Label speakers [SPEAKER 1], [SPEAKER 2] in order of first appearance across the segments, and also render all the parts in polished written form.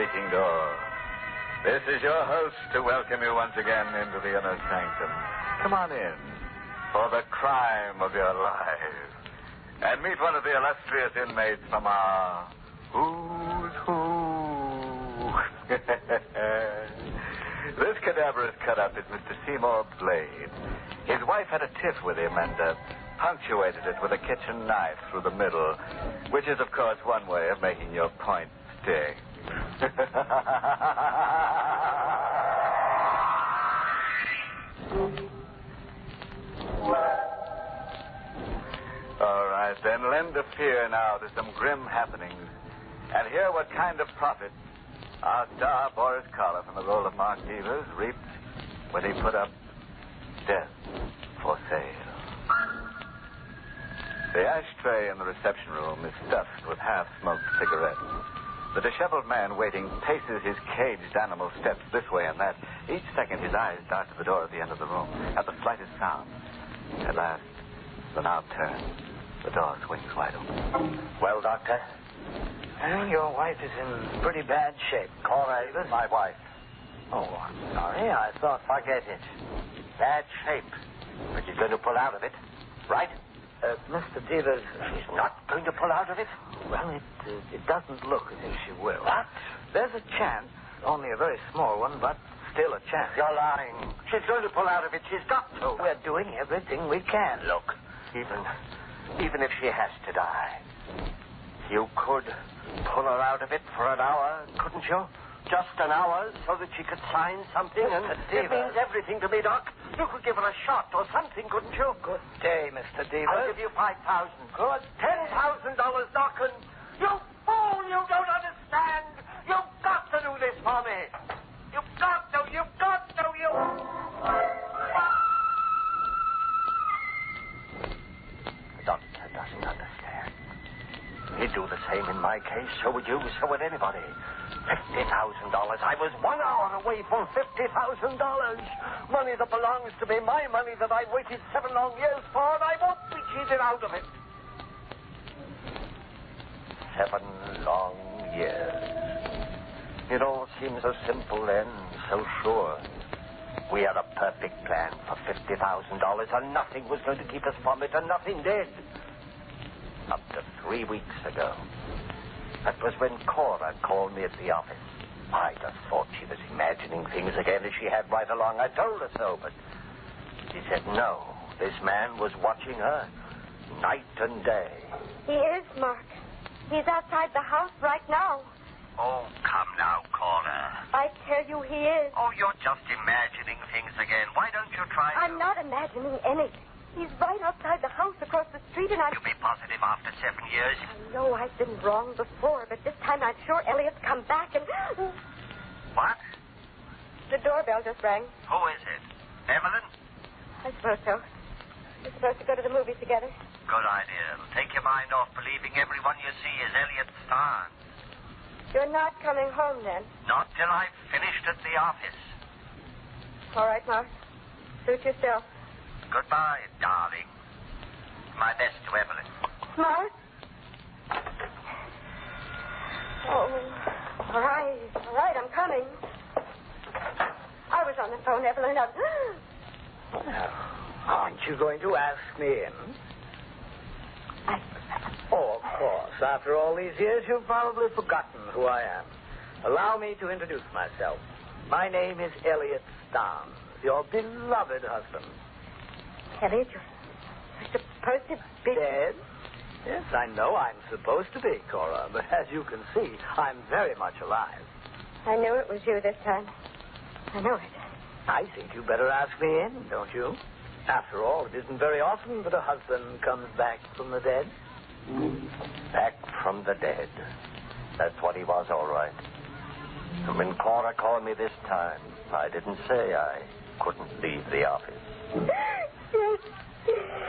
[SPEAKER 1] speaking door. This is your host to welcome you once again into the inner sanctum. Come on in for the crime of your life. And meet one of the illustrious inmates from our Who's Who. This cadaverous cut-up is Mr. Seymour Blade. His wife had a tiff with him and punctuated it with a kitchen knife through the middle, which is, of course, one way of making your point sting. All right, then, lend a fear now to some grim happenings and hear what kind of profit our star Boris Collar from the role of Mark Devers reaped when he put up Death for Sale. The ashtray in the reception room is stuffed with half-smoked cigarettes. The disheveled man waiting paces his caged animal steps this way and that. Each second, his eyes dart to the door at the end of the room, at the slightest sound. At last, the knob turns. The door swings wide open.
[SPEAKER 2] Well, Doctor? Your wife is in pretty bad shape. Cora Davis?
[SPEAKER 1] My wife.
[SPEAKER 2] Oh, I'm sorry. I thought...
[SPEAKER 1] Forget it. Bad shape. But she's going to pull out of it, right?
[SPEAKER 2] Mr. Devers...
[SPEAKER 1] She's not going to pull out of it?
[SPEAKER 2] Well, it doesn't look as if she will.
[SPEAKER 1] What?
[SPEAKER 2] There's a chance. Only a very small one, but still a chance.
[SPEAKER 1] You're lying. She's going to pull out of it. She's got to.
[SPEAKER 2] We're doing everything we can.
[SPEAKER 1] Look, even if she has to die, you could pull her out of it for an hour, couldn't you? Just an hour so that she could sign something. And it means everything to me, Doc. You could give her a shot or something, couldn't you?
[SPEAKER 2] Good day, Mr. Devers.
[SPEAKER 1] I'll give you $5,000.
[SPEAKER 2] Good.
[SPEAKER 1] $10,000, Doc, and you fool, you don't understand. You've got to do this for me. You've got to, you... The doctor doesn't understand. He'd do the same in my case. So would you, so would anybody. $50,000. I was 1 hour away from $50,000. Money that belongs to me, my money that I waited 7 long years for, and I won't be cheated out of it. 7 long years. It all seemed so simple then, so sure. We had a perfect plan for $50,000, and nothing was going to keep us from it, and nothing did. Up to 3 weeks ago. That was when Cora called me at the office. I just thought she was imagining things again as she had right along. I told her so, but she said no. This man was watching her night and day.
[SPEAKER 3] He is, Mark. He's outside the house right now.
[SPEAKER 1] Oh, come now, Cora.
[SPEAKER 3] I tell you he is.
[SPEAKER 1] Oh, you're just imagining things again. Why don't you try
[SPEAKER 3] I'm not imagining anything. He's right outside the house across the street, and
[SPEAKER 1] You be positive after 7 years?
[SPEAKER 3] I know I've been wrong before, but this time I'm sure Elliot's come back and...
[SPEAKER 1] What?
[SPEAKER 3] The doorbell just rang.
[SPEAKER 1] Who is it? Evelyn?
[SPEAKER 3] I suppose so. We're supposed to go to the movies together.
[SPEAKER 1] Good idea. It'll take your mind off believing everyone you see is Elliot Starn.
[SPEAKER 3] You're not coming home, then?
[SPEAKER 1] Not till I've finished at the office.
[SPEAKER 3] All right, Mark. Suit yourself.
[SPEAKER 1] Goodbye, darling. My best to Evelyn.
[SPEAKER 3] Mark? Oh, all right, I'm coming. I was on the phone, Evelyn.
[SPEAKER 2] Aren't you going to ask me in? Oh, of course. After all these years, you've probably forgotten who I am. Allow me to introduce myself. My name is Elliot Starn, your beloved husband.
[SPEAKER 3] Elliot, you're supposed to be...
[SPEAKER 2] Dead? Yes, I know I'm supposed to be, Cora, but as you can see, I'm very much alive.
[SPEAKER 3] I knew it was you this time. I know it.
[SPEAKER 2] I think you better ask me in, don't you? After all, it isn't very often that a husband comes back from the dead.
[SPEAKER 1] Back from the dead. That's what he was, all right. And when Cora called me this time, I didn't say I couldn't leave the office.
[SPEAKER 3] Yes.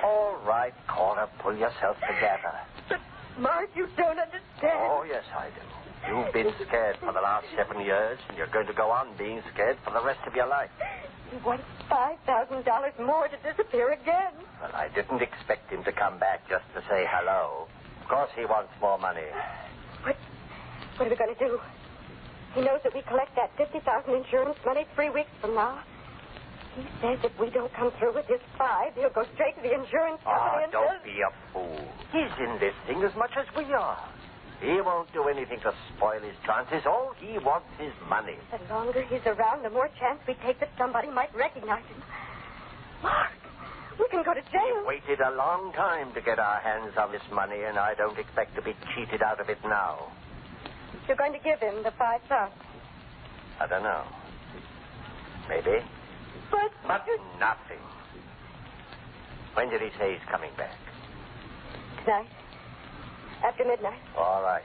[SPEAKER 1] All right, Cora, pull yourself together.
[SPEAKER 3] But, Mark, you don't understand.
[SPEAKER 1] Oh, yes, I do. You've been scared for the last 7 years, and you're going to go on being scared for the rest of your life.
[SPEAKER 3] He wants $5,000 more to disappear again.
[SPEAKER 1] Well, I didn't expect him to come back just to say hello. Of course he wants more money.
[SPEAKER 3] What are we going to do? He knows that we collect that $50,000 insurance money 3 weeks from now. He says if we don't come through with his 5, he'll go straight to the insurance company and
[SPEAKER 1] don't be a fool. He's in this thing as much as we are. He won't do anything to spoil his chances. All he wants is money.
[SPEAKER 3] The longer he's around, the more chance we take that somebody might recognize him. Mark, we can go to jail.
[SPEAKER 1] We waited a long time to get our hands on this money, and I don't expect to be cheated out of it now.
[SPEAKER 3] You're going to give him the 5,000.
[SPEAKER 1] I don't know. Maybe.
[SPEAKER 3] But
[SPEAKER 1] nothing. When did he say he's coming back?
[SPEAKER 3] Tonight. After midnight.
[SPEAKER 1] All right.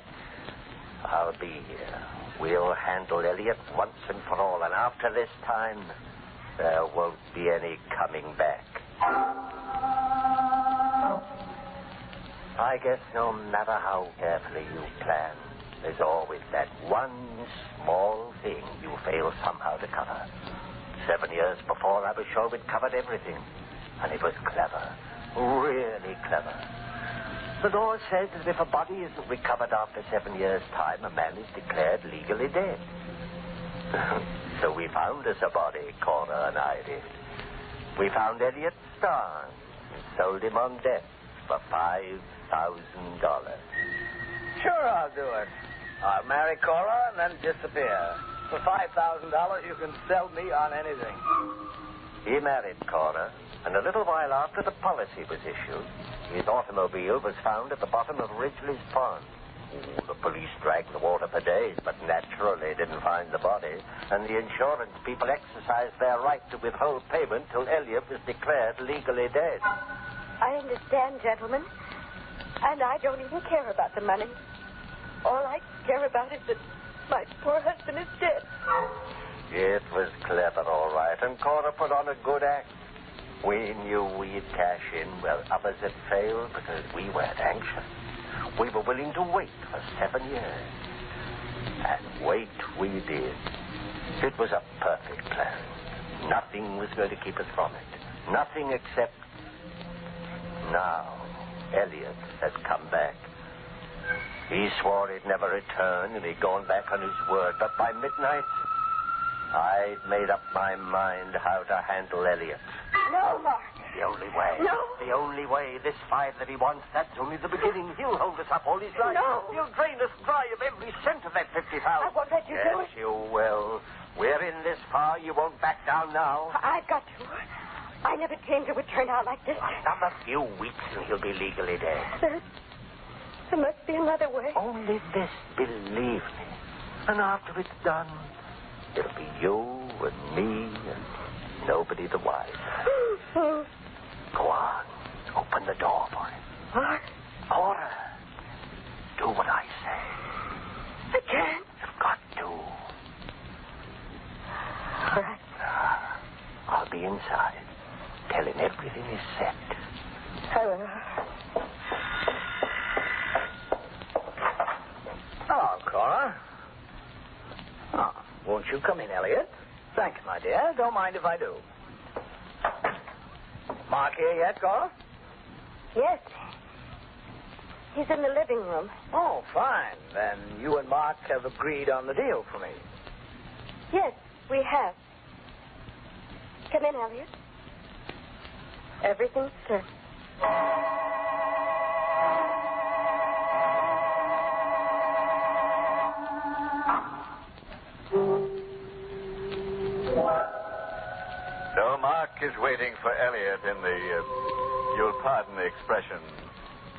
[SPEAKER 1] I'll be here. We'll handle Elliot once and for all, and after this time, there won't be any coming back. I guess no matter how carefully you plan, there's always that one small thing you fail somehow to cover. 7 years before, I was sure we'd covered everything. And it was clever. Really clever. The law says that if a body isn't recovered after 7 years' time, a man is declared legally dead. So we found us a body, Cora and I did. We found Elliot Starr and sold him on debt for $5,000.
[SPEAKER 2] Sure, I'll do it. I'll marry Cora and then disappear. For $5,000, you can sell me on anything.
[SPEAKER 1] He married Cora, and a little while after the policy was issued, his automobile was found at the bottom of Ridgely's Pond. The police dragged the water for days, but naturally didn't find the body, and the insurance people exercised their right to withhold payment till Elliot was declared legally dead.
[SPEAKER 3] I understand, gentlemen. And I don't even care about the money. All I care about is that my poor husband is dead.
[SPEAKER 1] It was clever, all right, and Cora put on a good act. We knew we'd cash in where others had failed because we weren't anxious. We were willing to wait for 7 years. And wait we did. It was a perfect plan. Nothing was going to keep us from it. Nothing except... Now, Elliot has come back. He swore he'd never return, and he'd gone back on his word. But by midnight, I'd made up my mind how to handle Elliot.
[SPEAKER 3] No, Mark.
[SPEAKER 1] The only way.
[SPEAKER 3] No.
[SPEAKER 1] The only way. This 5 that he wants, that's only the beginning. He'll hold us up all his life.
[SPEAKER 3] No.
[SPEAKER 1] He'll drain us dry of every cent of that $50,000.
[SPEAKER 3] I won't let you do it.
[SPEAKER 1] Yes, you will. We're in this far. You won't back down now.
[SPEAKER 3] I've got to. I never dreamed it would turn out like this.
[SPEAKER 1] Another few weeks and he'll be legally dead.
[SPEAKER 3] There must be another way.
[SPEAKER 1] Only this, believe me. And after it's done, it'll be you and me and nobody the wiser. Go on. Open the door for him.
[SPEAKER 3] Mark?
[SPEAKER 1] Cora, do what I say.
[SPEAKER 3] I can't.
[SPEAKER 1] You've got to.
[SPEAKER 3] All right.
[SPEAKER 1] I'll be inside. Tell him everything is set.
[SPEAKER 3] Hello.
[SPEAKER 2] Hello, Cora. Oh, won't you come in, Elliot? Thank you, my dear. Don't mind if I do. Mark here yet, Cora?
[SPEAKER 3] Yes. He's in the living room.
[SPEAKER 2] Oh, fine. Then you and Mark have agreed on the deal for me.
[SPEAKER 3] Yes, we have. Come in, Elliot. Everything's set.
[SPEAKER 4] So Mark is waiting for Elliot in the, you'll pardon the expression,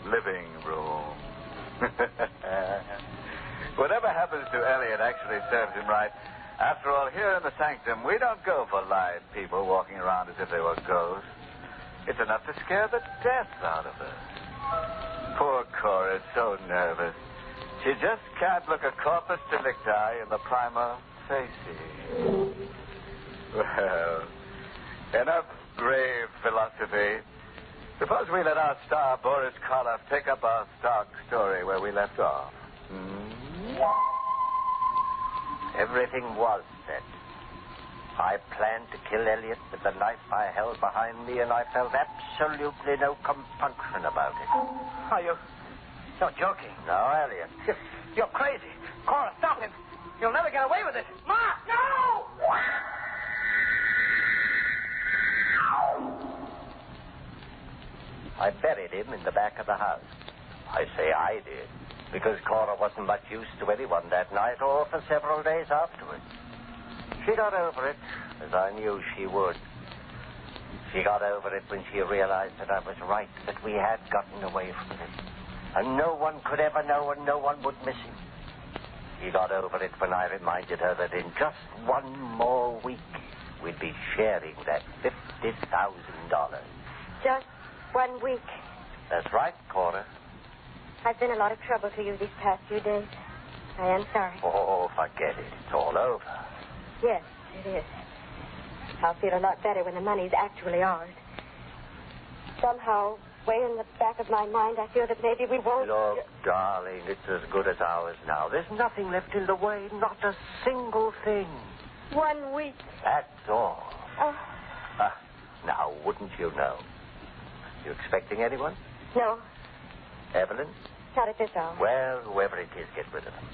[SPEAKER 4] living room. Whatever happens to Elliot actually serves him right. After all, here in the sanctum, we don't go for live people walking around as if they were ghosts. It's enough to scare the death out of her. Poor Cora is so nervous. She just can't look a corpus delicti in the prima facie. Well, enough grave philosophy. Suppose we let our star, Boris Karloff, take up our stock story where we left off.
[SPEAKER 1] Everything was set. I planned to kill Elliot with the knife I held behind me, and I felt absolutely no compunction about it.
[SPEAKER 2] You're joking.
[SPEAKER 1] No, Elliot.
[SPEAKER 2] You're crazy. Cora, stop him. You'll never get away with it. Mark, no!
[SPEAKER 1] I buried him in the back of the house. I say I did, because Cora wasn't much use to anyone that night or for several days afterwards. She got over it, as I knew she would. She got over it when she realized that I was right, that we had gotten away from him. And no one could ever know, and no one would miss him. She got over it when I reminded her that in just one more week, we'd be sharing that $50,000.
[SPEAKER 3] Just 1 week.
[SPEAKER 1] That's right, Cora.
[SPEAKER 3] I've been a lot of trouble to you these past few days. I am sorry.
[SPEAKER 1] Oh, forget it. It's all over.
[SPEAKER 3] Yes, it is. I'll feel a lot better when the money's actually ours. Somehow, way in the back of my mind, I feel that maybe we won't...
[SPEAKER 1] Look, darling, it's as good as ours now. There's nothing left in the way, not a single thing.
[SPEAKER 3] 1 week.
[SPEAKER 1] That's all.
[SPEAKER 3] Oh.
[SPEAKER 1] Now, wouldn't you know? You expecting anyone?
[SPEAKER 3] No,
[SPEAKER 1] Evelyn?
[SPEAKER 3] not at this hour.
[SPEAKER 1] Well, whoever it is, get rid of them.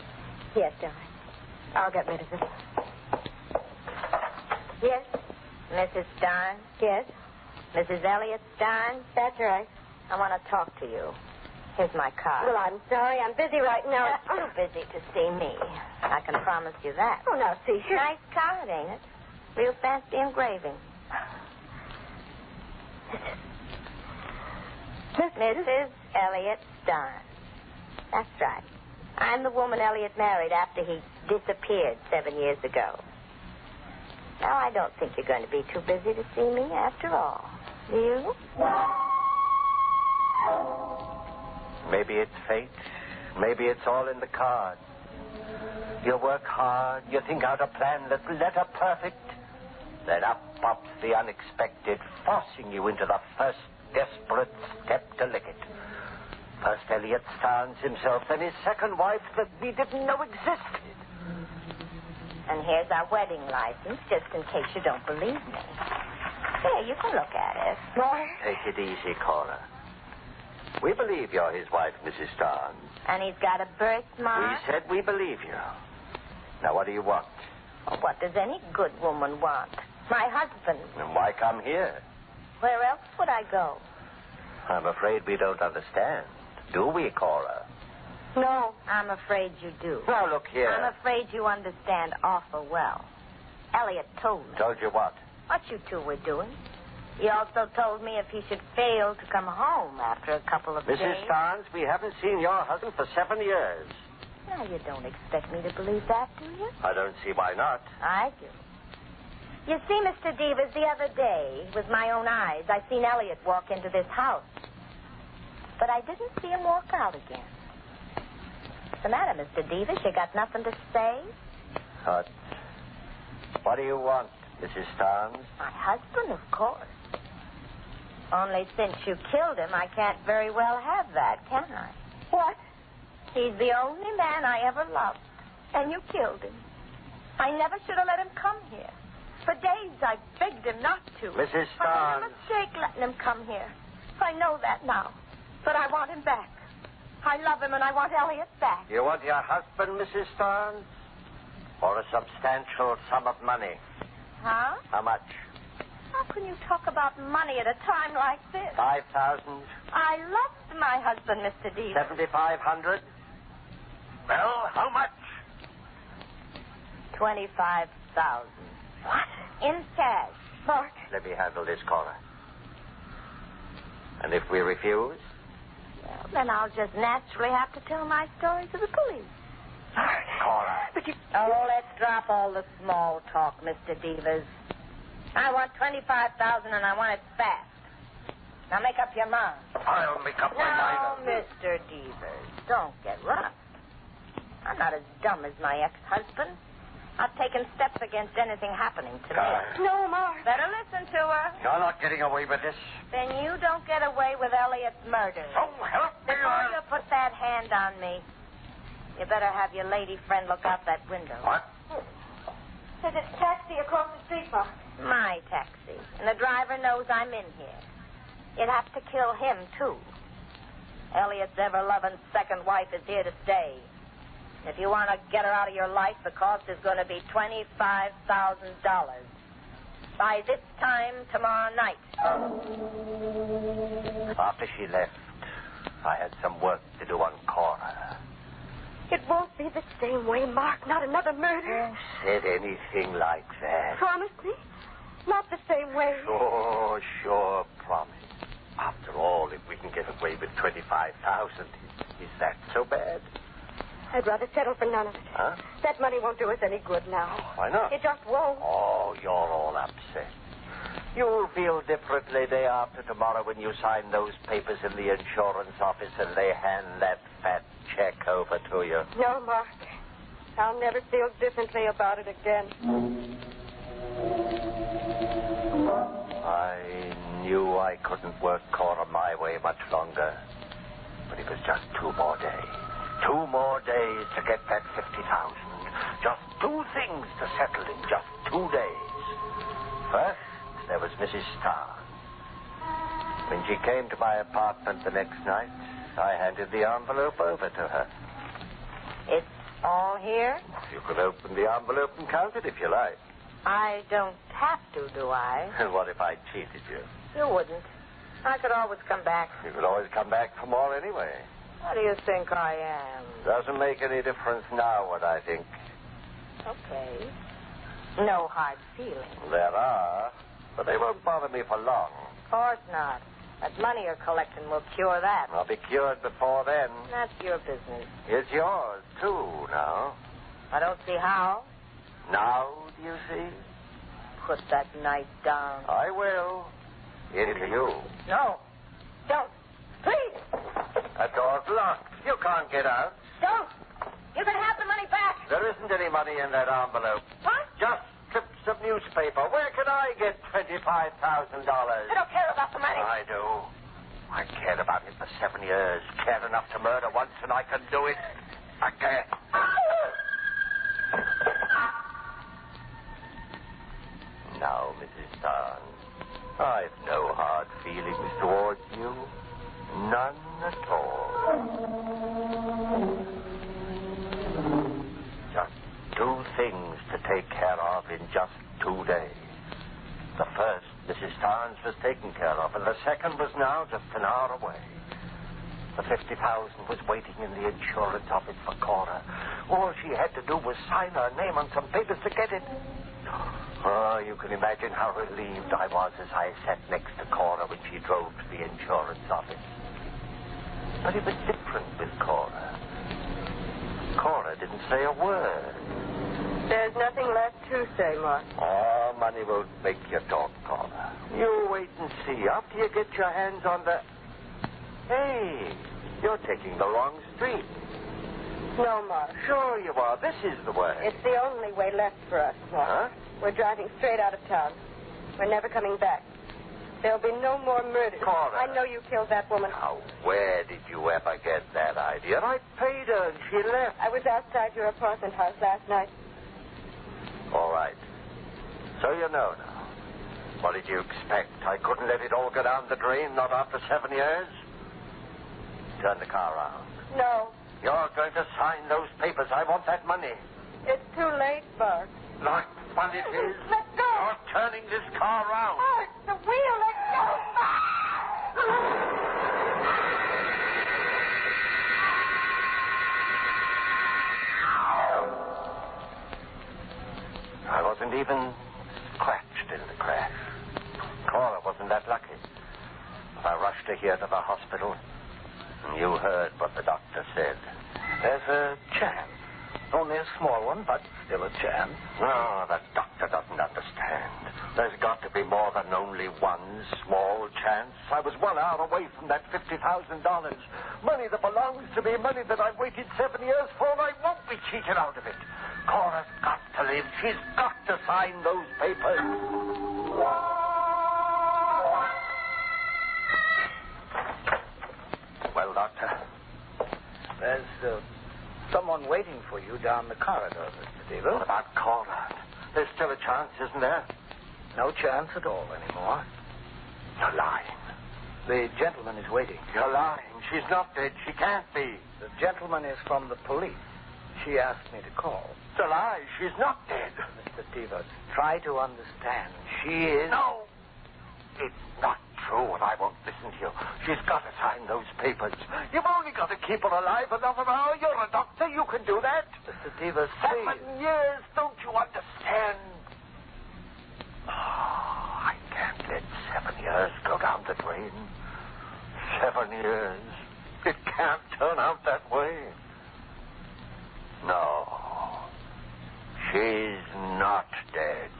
[SPEAKER 3] Yes, darling. I'll get rid of them. Yes?
[SPEAKER 5] Mrs. Stein?
[SPEAKER 3] Yes?
[SPEAKER 5] Mrs. Elliot Stein?
[SPEAKER 3] That's right.
[SPEAKER 5] I want to talk to you. Here's my card.
[SPEAKER 3] Well, I'm sorry. I'm busy right now.
[SPEAKER 5] Too busy to see me. I can promise you that.
[SPEAKER 3] Oh, now, see, here.
[SPEAKER 5] Nice card, ain't it? Real fancy engraving. Mrs. Elliot Stein. That's right. I'm the woman Elliot married after he disappeared 7 years ago. Now, I don't think you're going to be too busy to see me after all. Do you?
[SPEAKER 1] Maybe it's fate. Maybe it's all in the cards. You work hard. You think out a plan that's letter perfect. Then up pops the unexpected, forcing you into the first desperate step to lick it. First Elliot Starnes himself, then his second wife that we didn't know existed.
[SPEAKER 5] And here's our wedding license, just in case you don't believe me. Here, you can look at it.
[SPEAKER 1] Take it easy, Cora. We believe you're his wife, Mrs. Starnes.
[SPEAKER 5] And he's got a birthmark.
[SPEAKER 1] We said we believe you. Now, what do you want?
[SPEAKER 5] Well, what does any good woman want? My husband.
[SPEAKER 1] And why come here?
[SPEAKER 5] Where else would I go?
[SPEAKER 1] I'm afraid we don't understand. Do we, Cora?
[SPEAKER 5] No, I'm afraid you do.
[SPEAKER 1] Now, look here.
[SPEAKER 5] I'm afraid you understand awful well. Elliot told me.
[SPEAKER 1] Told you what?
[SPEAKER 5] What you two were doing. He also told me if he should fail to come home after a couple of days.
[SPEAKER 1] Mrs. Starnes, we haven't seen your husband for 7 years.
[SPEAKER 5] Now, you don't expect me to believe that, do you?
[SPEAKER 1] I don't see why not.
[SPEAKER 5] I do. You see, Mr. Devers, the other day, with my own eyes, I seen Elliot walk into this house. But I didn't see him walk out again. What's the matter, Mr. Devers? You got nothing to say?
[SPEAKER 1] What do you want, Mrs. Starnes?
[SPEAKER 5] My husband, of course. Only since you killed him, I can't very well have that, can I?
[SPEAKER 3] What?
[SPEAKER 5] He's the only man I ever loved. And you killed him. I never should have let him come here. For days I begged him not to.
[SPEAKER 1] Mrs.
[SPEAKER 5] I made a
[SPEAKER 1] Starnes.
[SPEAKER 5] mistake letting him come here. I know that now. But I want him back. I love him and I want Elliot back.
[SPEAKER 1] You want your husband, Mrs. Starnes? Or a substantial sum of money?
[SPEAKER 5] Huh?
[SPEAKER 1] How much?
[SPEAKER 5] How can you talk about money at a time like this?
[SPEAKER 1] 5,000?
[SPEAKER 5] I loved my husband, Mr. Devers.
[SPEAKER 1] 7,500? Well, how much?
[SPEAKER 5] 25,000.
[SPEAKER 3] What?
[SPEAKER 5] In cash.
[SPEAKER 3] Mark.
[SPEAKER 1] Let me handle this, Cora. And if we refuse?
[SPEAKER 5] Well, then I'll just naturally have to tell my story to the police.
[SPEAKER 3] Mark.
[SPEAKER 1] Cora.
[SPEAKER 3] But you...
[SPEAKER 5] Oh, let's drop all the small talk, Mr. Devers. I want 25,000 and I want it fast. Now make up your mind.
[SPEAKER 1] I'll make up my
[SPEAKER 5] Now,
[SPEAKER 1] mind.
[SPEAKER 5] Mr. Devers, don't get rough. I'm not as dumb as my ex-husband. I've taken steps against anything happening to me.
[SPEAKER 3] No, Mark.
[SPEAKER 5] Better listen to her.
[SPEAKER 1] You're not getting away with this.
[SPEAKER 5] Then you don't get away with Elliot's murder.
[SPEAKER 1] So help me.
[SPEAKER 5] Before you put that hand on me, you better have your lady friend look out that window.
[SPEAKER 1] What?
[SPEAKER 3] There's a taxi across the street, Mark.
[SPEAKER 5] My taxi. And the driver knows I'm in here. You'd have to kill him, too. Elliot's ever-loving second wife is here to stay. If you want to get her out of your life, the cost is going to be $25,000. By this time tomorrow night.
[SPEAKER 1] After she left, I had some work to do on Cora.
[SPEAKER 3] It won't be the same way, Mark. Not another murder.
[SPEAKER 1] Said anything like that?
[SPEAKER 3] Promise me? Not the same way.
[SPEAKER 1] Sure, promise. After all, if we can get away with $25,000, is that so bad?
[SPEAKER 3] I'd rather settle for none of it.
[SPEAKER 1] Huh?
[SPEAKER 3] That money won't do us any good now.
[SPEAKER 1] Why not?
[SPEAKER 3] It just won't.
[SPEAKER 1] Oh, you're all upset. You'll feel differently day after tomorrow when you sign those papers in the insurance office and they hand that fat check over to you.
[SPEAKER 3] No, Mark. I'll never feel differently about it again.
[SPEAKER 1] I knew I couldn't work Cora my way much longer. But it was just 2 more days. 2 more days to get that $50,000. Just 2 things to settle in just 2 days. First, there was Mrs. Starr. When she came to my apartment the next night, I handed the envelope over to her.
[SPEAKER 5] It's all here?
[SPEAKER 1] You could open the envelope and count it if you like.
[SPEAKER 5] I don't have to, do I?
[SPEAKER 1] And what if I cheated you?
[SPEAKER 5] You wouldn't. I could always come back.
[SPEAKER 1] You could always come back for more anyway.
[SPEAKER 5] What do you think I am?
[SPEAKER 1] Doesn't make any difference now what I think.
[SPEAKER 5] Okay. No hard feelings.
[SPEAKER 1] There are, but they won't bother me for long.
[SPEAKER 5] Of course not. That money you're collecting will cure that.
[SPEAKER 1] I'll be cured before then.
[SPEAKER 5] That's your business.
[SPEAKER 1] It's yours, too, now.
[SPEAKER 5] I don't see how.
[SPEAKER 1] Now, do you see?
[SPEAKER 5] Put that knife down.
[SPEAKER 1] I will. Into you.
[SPEAKER 5] No. Don't. Please.
[SPEAKER 1] That door's locked. You can't get out.
[SPEAKER 5] Don't. You can have the money back.
[SPEAKER 1] There isn't any money in that envelope.
[SPEAKER 5] What?
[SPEAKER 1] Just strips of newspaper. Where can I get $25,000?
[SPEAKER 5] I don't care about the money.
[SPEAKER 1] I do. I cared about it for 7 years. Cared enough to murder once, and I can do it again. Now, Mrs. Starr, I've no hard feelings towards you. None at all. Just 2 things to take care of in just 2 days. The first, Mrs. Starnes was taken care of, and the second was now just an hour away. The $50,000 was waiting in the insurance office for Cora. All she had to do was sign her name on some papers to get it. Oh, you can imagine how relieved I was as I sat next to Cora when she drove to the insurance office. But it was different with Cora. Cora didn't say a word.
[SPEAKER 3] There's nothing left to say, Mark.
[SPEAKER 1] Oh, money won't make you talk, Cora. You wait and see. After you get your hands on the... Hey, you're taking the wrong street.
[SPEAKER 3] No, Mark.
[SPEAKER 1] Sure you are. This is the way.
[SPEAKER 3] It's the only way left for us, Mark.
[SPEAKER 1] Huh?
[SPEAKER 3] We're driving straight out of town. We're never coming back. There'll be no more murders.
[SPEAKER 1] Cora.
[SPEAKER 3] I know you killed that woman.
[SPEAKER 1] Now, where did you ever get that idea? I paid her and she left.
[SPEAKER 3] I was outside your apartment house last night.
[SPEAKER 1] All right. So you know now. What did you expect? I couldn't let it all go down the drain, not after 7 years? Turn the car around.
[SPEAKER 3] No.
[SPEAKER 1] You're going to sign those papers. I want that money.
[SPEAKER 3] It's too late, Mark.
[SPEAKER 1] Like fun it is.
[SPEAKER 3] Let go.
[SPEAKER 1] You're turning this car around.
[SPEAKER 3] Mark, the wheel, let go.
[SPEAKER 1] I wasn't even scratched in the crash. Cora wasn't that lucky. I rushed her here to the hospital, and you heard what the doctor said.
[SPEAKER 2] There's a chance. Only a small one, but still a chance.
[SPEAKER 1] No, the doctor doesn't understand. There's got to be more than only one small chance. I was 1 hour away from that $50,000. Money that belongs to me, money that I've waited 7 years for, and I won't be cheated out of it. Cora's got to live. She's got to sign those papers. Well, Doctor?
[SPEAKER 2] There's someone waiting for you down the corridor, Mr. Deaver.
[SPEAKER 1] What about Cora? There's still a chance, isn't there?
[SPEAKER 2] No chance at all anymore.
[SPEAKER 1] You're lying.
[SPEAKER 2] The gentleman is waiting.
[SPEAKER 1] You're lying. She's not dead. She can't be.
[SPEAKER 2] The gentleman is from the police. She asked me to call.
[SPEAKER 1] It's a lie. She's not dead.
[SPEAKER 2] Mr. Devers, try to understand. She is...
[SPEAKER 1] No. It's not true, and I won't listen to you. She's got to sign those papers. You've only got to keep her alive another hour. You're a doctor. You can do that.
[SPEAKER 2] Mr. Devers,
[SPEAKER 1] 7 years. Don't you understand? Oh, I can't let 7 years go down the drain. 7 years. It can't turn out that way. No. She's not dead.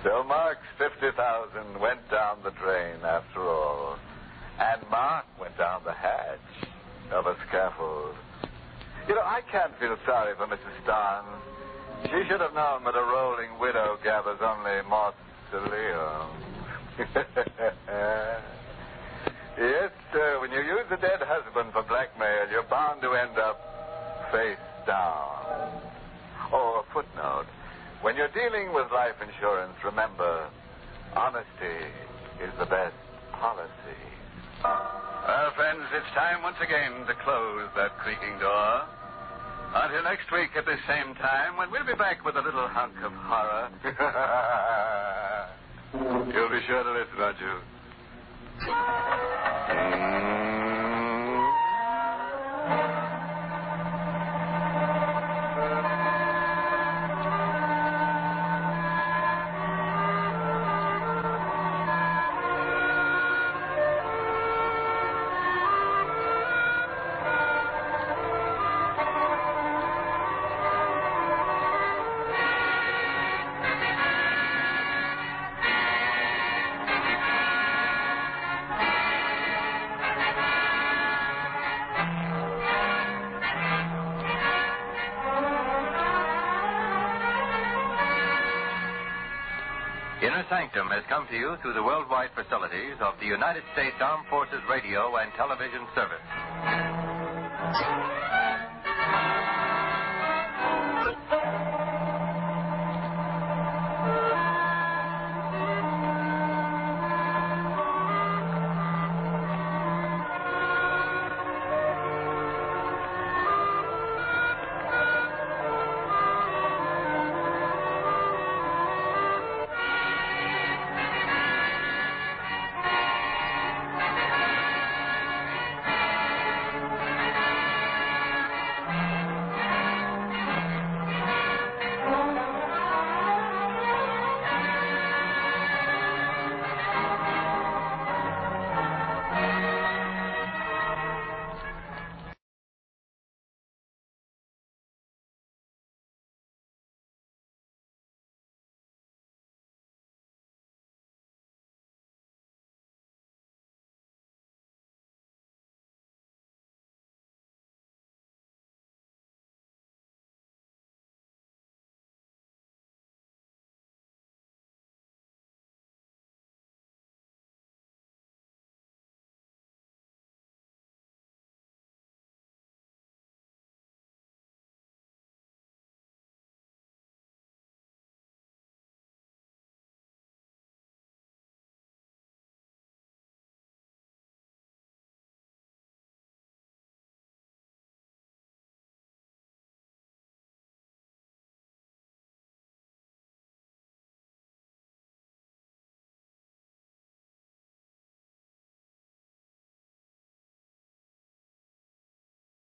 [SPEAKER 4] So Mark's 50,000 went down the drain after all. And Mark went down the hatch of a scaffold. You know, I can't feel sorry for Mrs. Starn. She should have known that a rolling widow gathers only moths to Leo. Yes, sir, when you use a dead husband for blackmail, you're bound to end up face down. Oh, a footnote. When you're dealing with life insurance, remember, honesty is the best policy. Well, friends, it's time once again to close that creaking door. Until next week at the same time, when we'll be back with a little hunk of horror. You'll be sure to listen, won't you?
[SPEAKER 6] Inner Sanctum has come to you through the worldwide facilities of the United States Armed Forces Radio and Television Service.